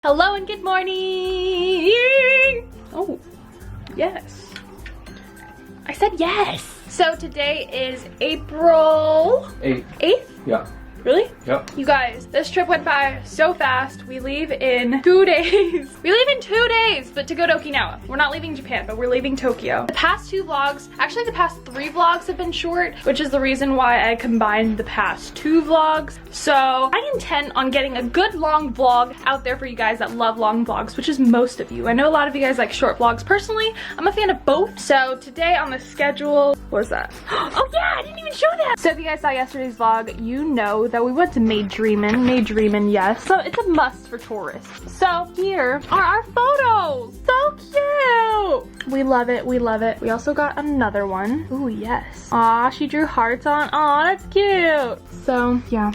Hello and good morning! Oh, yes. I said yes! So today is April 8th? Yeah. Really? Yep. You guys, this trip went by so fast. We leave in 2 days. We leave in 2 days, but to go to Okinawa. We're not leaving Japan, but we're leaving Tokyo. The past 2 vlogs, actually the past 3 vlogs have been short, which is the reason why I combined the past 2 vlogs. So I intend on getting a good long vlog out there for you guys that love long vlogs, which is most of you. I know a lot of you guys like short vlogs. Personally, I'm a fan of both. So today on the schedule, what was that? Oh yeah, I didn't even show that. So if you guys saw yesterday's vlog, you know that we went to Maydreamin, yes. So it's a must for tourists. So here are our photos. So cute. We love it, we love it. We also got another one. Ooh, yes. Aw, she drew hearts on. Aw, that's cute. So, yeah.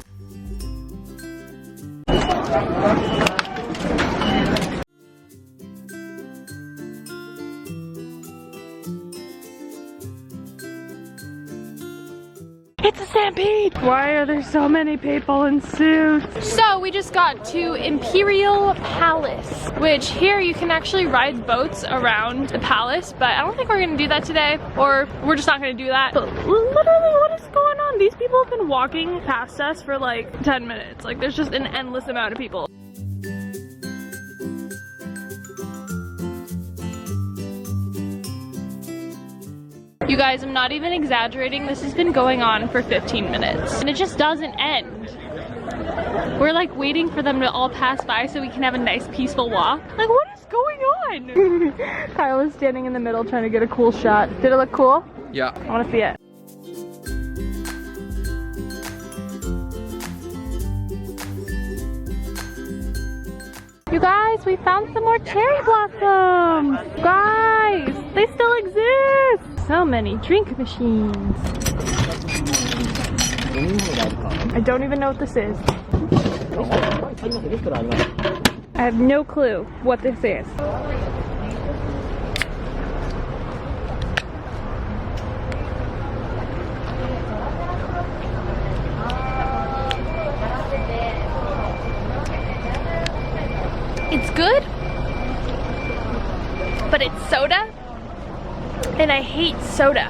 It's a stampede! Why are there so many people in suits? So we just got to Imperial Palace, which here you can actually ride boats around the palace, but I don't think we're gonna do that today, or we're just not gonna do that. But literally, what is going on? These people have been walking past us for like 10 minutes. Like there's just an endless amount of people. You guys, I'm not even exaggerating. This has been going on for 15 minutes and it just doesn't end. We're like waiting for them to all pass by so we can have a nice peaceful walk. Like what is going on? Kyle is standing in the middle trying to get a cool shot. Did it look cool? Yeah. I want to see it. You guys, we found some more cherry blossoms. Guys, they still exist. So many drink machines. I don't even know what this is. I have no clue what this is. It's good, but it's soda. And I hate soda.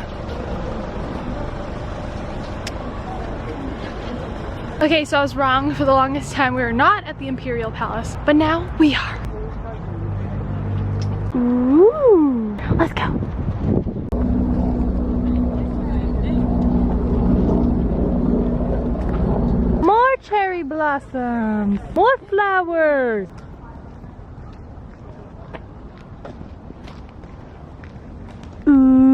Okay, so I was wrong for the longest time. We were not at the Imperial Palace, but now we are. Ooh, let's go. More cherry blossoms, more flowers. Ooh.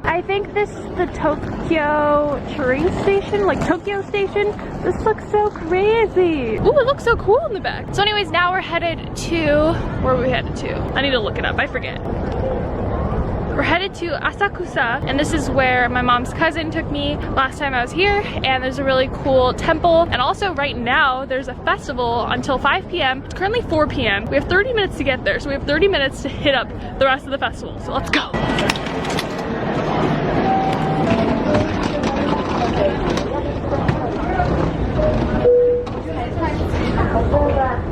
I think this is the Tokyo train station, like Tokyo Station. This looks so crazy. Ooh, it looks so cool in the back. So anyways, now we're headed to, where are we headed to? I need to look it up, I forget. We're headed to Asakusa, and this is where my mom's cousin took me last time I was here, and there's a really cool temple, and also right now there's a festival until 5 p.m. It's currently 4 p.m. We have 30 minutes to get there, so we have 30 minutes to hit up the rest of the festival, so let's go.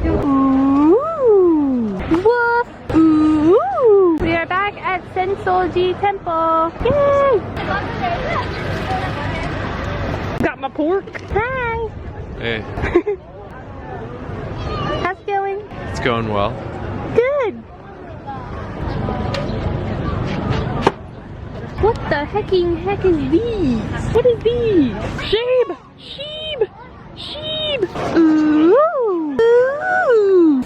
Ooh, woof, ooh. We are back at Sensoji Temple. Yay! Got my pork. Hi. Hey. How's it going? It's going well. Good. What the heck is these? What is these? Sheep! Sheep! Sheep! Ooh! Ooh!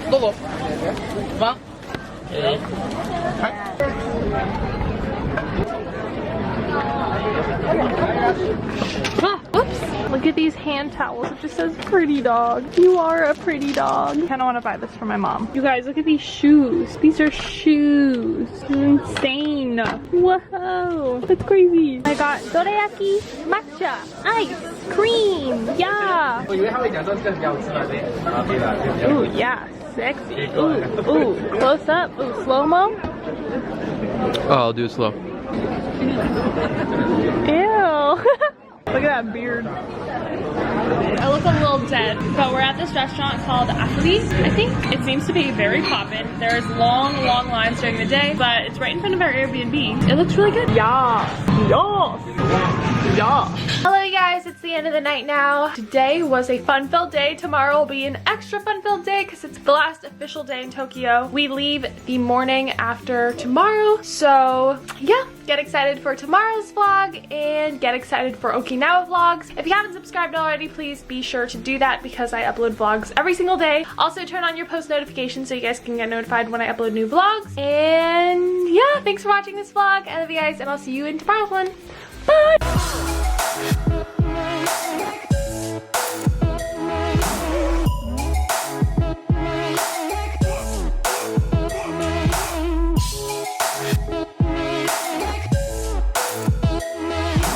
Ah, whoops! Look at these hand towels. It just says pretty dog. You are a pretty dog. I kind of want to buy this for my mom. You guys, look at these shoes. These are shoes. They're insane. Whoa, that's crazy. I got dorayaki, matcha, ice, cream. Yeah. Ooh, yeah. Sexy. Ooh, ooh. Close up. Ooh, slow-mo. Oh, I'll do it slow. Ew. Look at that beard. I look a little dead, but we're at this restaurant called Hiiii, I think. It seems to be very poppin'. There's long lines during the day, but it's right in front of our Airbnb. It looks really good. Yeah. Hello you guys, it's the end of the night now. Today was a fun-filled day. Tomorrow will be an extra fun-filled day because it's the last official day in Tokyo. We leave the morning after tomorrow, so yeah. Get excited for tomorrow's vlog and get excited for Okinawa vlogs. If you haven't subscribed already, please be sure to do that because I upload vlogs every single day. Also turn on your post notifications so you guys can get notified when I upload new vlogs. And yeah, thanks for watching this vlog. I love you guys and I'll see you in tomorrow's one. Bye!